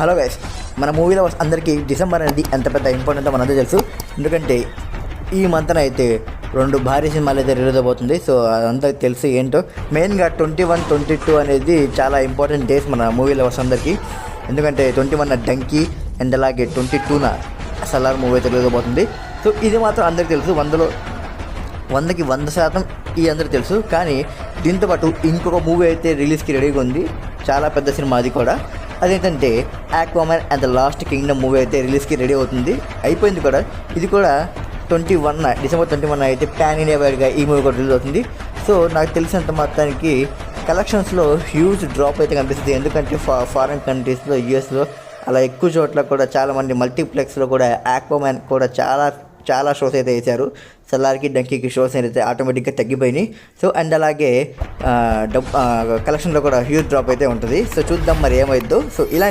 Hello guys, మన మూవీలో అందరికీ డిసెంబర్ అనేది ఎంత పెద్ద ఇంపార్టెంటో మనందరూ తెలుసు. ఎందుకంటే ఈ మంత్న అయితే 2 భారీ సినిమాలు అయితే రిలీజ్ అవబోతుంది. సో అదంతా తెలుసు ఏంటో. మెయిన్గా 21, 22 అనేది చాలా ఇంపార్టెంట్ డేస్ మన మూవీ లవర్స్ అందరికీ. ఎందుకంటే 21 డంకీ అండ్ అలాగే 22న సలార్ మూవీ అయితే రిలీజ్ అవబోతుంది. సో ఇది మాత్రం అందరికీ తెలుసు. 100కి 100% ఈ అందరికీ తెలుసు. కానీ దీంతో పాటు ఇంకొక మూవీ అయితే రిలీజ్కి రెడీగా ఉంది. చాలా పెద్ద సినిమా అది కూడా. అదేంటంటే Aquaman and the lost kingdom movie అయితే రిలీజ్కి రెడీ అవుతుంది. అయిపోయింది కూడా. ఇది కూడా డిసెంబర్ 21 అయితే పాన్ ఇండియా వైడ్గా ఈ మూవీ కూడా రిలీజ్ అవుతుంది. సో నాకు తెలిసినంత మొత్తానికి కలెక్షన్స్లో హ్యూజ్ డ్రాప్ అయితే కనిపిస్తుంది. ఎందుకంటే ఫారిన్ కంట్రీస్లో, యూఎస్లో అలా ఎక్కువ చోట్ల కూడా చాలామంది మల్టీప్లెక్స్లో కూడా ఆక్వామన్ కూడా చాలా షోస్ అయితే వేశారు. సలార్కి డంకీకి షోస్ అయితే ఆటోమేటిక్గా తగ్గిపోయినాయి. సో అండ్ అలాగే కలెక్షన్లో కూడా హ్యూజ్ డ్రాప్ అయితే ఉంటుంది. సో చూద్దాం మరి ఏమైద్దో. సో ఇలాంటి